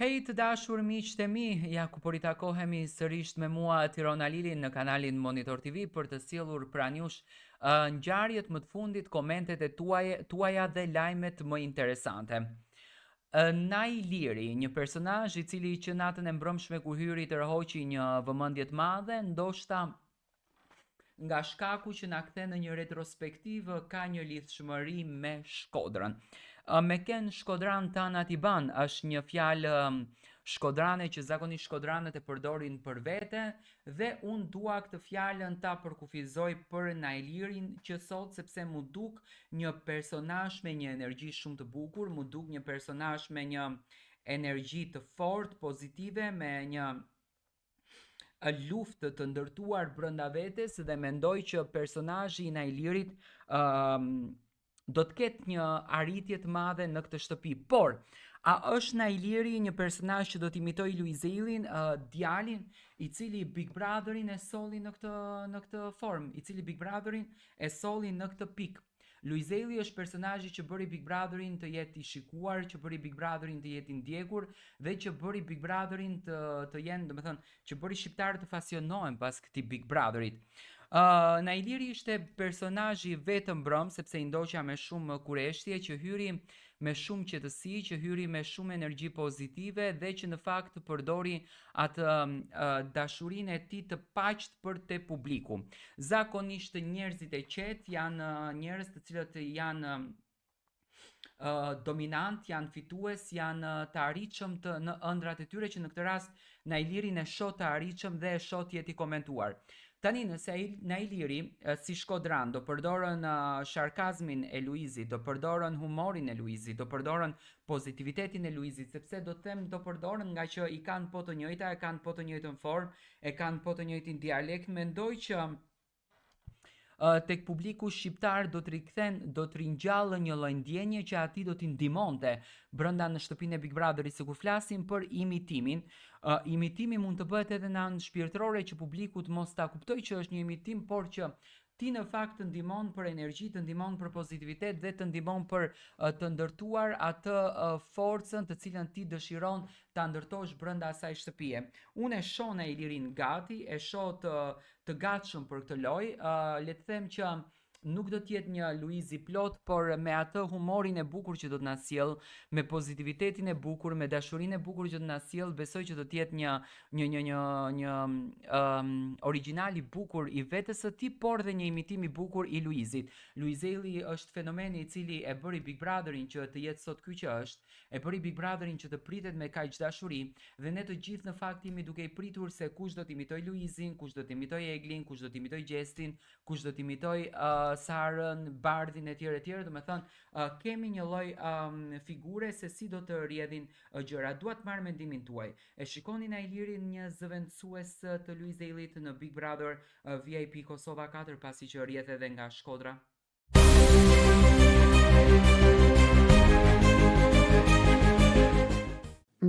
Hej të dashur miqtë e mi, ja ku po ritakohemi sërish me mua Tirona Lilin në kanalin Monitor TV për të sjellur pranë jush ngjarjet më të fundit, komentet e tuaja dhe lajmet më interesante. Nai Liri, një personazh i cili që natën e mbrëmshme kur hyri tërhoqi një vëmendje të madhe, ndoshta nga shkaku që na kthe në një retrospektivë ka një lidhshmëri me Shkodrën. Me ken Shkodran Tan Atiban është një fjalë shkodrane që zakonisht shkodranët e përdorin për vete dhe unë dua këtë fjalën ta përkufizoj për Nailirin që sot sepse mu duk një personazh me një energji shumë të bukur, mu duk një personazh me një energji të fortë, pozitive, me një luftë të ndërtuar brenda vetes dhe mendoj që personazhi i Nailirit do të ketë një arritje të madhe në këtë shtëpi. Por, a është Nailiri një personazh që do të imitoj Luizelin, djalin i cili Big Brotherin e solli në këtë formë, i cili Big Brotherin e solli në këtë pikë. Luizeli është personazhi që bëri Big Brotherin të jetë i shikuar, që bëri Big Brotherin të jetë i ndjekur dhe që bëri Big Brotherin të jenë, domethënë, që bëri shqiptarët të pasionohen pas këtij Big Brotherit. Nailiri ishte personazhi vetëm brëm sepse i ndoqja me shumë kureshtje, që hyri me shumë qetësi, që hyri me shumë energji pozitive dhe që në fakt përdori atë dashurinë e tij të paqt për te publiku. Zakonisht njerëzit e qetë janë njerëz të cilët janë dominant, janë fitues, janë të arritshëm në ëndrat e tyre, që në këtë rast Nailirin e shoh të arritshëm dhe e shoh të jetë i komentuar. Tani nëse Nailiri si Shkodran do përdorën sharkazmin e Luizit, do përdorën humorin e Luizit, do përdorën pozitivitetin e Luizit, sepse do të them do përdorën nga që i kanë po të njëjta, e kanë po të njëjtën formë, e kanë po të njëjtin dialekt, mendoj që tek publiku shqiptar do të rikthen, do të ringjallë një lloj ndjenje që atij do t'i ndihmonte brenda në shtëpinë e Big Brotherit, se kur flasim për imitimin, imitimi mund të bëhet edhe në anë shpirtërore që publiku të mos ta kuptoj që është një imitim, por që ti në fakt të ndihmon për energji, të ndihmon për pozitivitet dhe të ndihmon për të ndërtuar atë forcën të cilën ti dëshiron ta ndërtosh brenda asaj shtëpie. Unë e shoh Nailirin gati, e shoh të gatshëm për këtë lojë. Le të them që nuk do të jetë një Luizi plot, por me atë humorin e bukur që do të na sjell, me pozitivitetin e bukur, me dashurinë e bukur që do të na sjell, besoj që do të jetë një origjinal i bukur i vetes së tij, por dhe një imitim i bukur i Luizit. Luizeli është fenomeni i cili e bëri Big Brotherin që të jetë sot ky që është, e bëri Big Brotherin që të pritet me kaq dashuri dhe ne të gjithë në fakt jemi duke i pritur se kush do të imitoj Luizin, kush do të imitoj Eglin, kush do të imitoj Gjestin, kush do të imitoj Sarën, Bardhin e tjerë, domethënë kemi një lloj figure se si do të rrjedhin gjëra. Dua të marr mendimin tuaj. E shikoni Nailirin një zëvendësues të Luizelit në Big Brother VIP Kosova 4 pasi që rrjedh edhe nga Shkodra?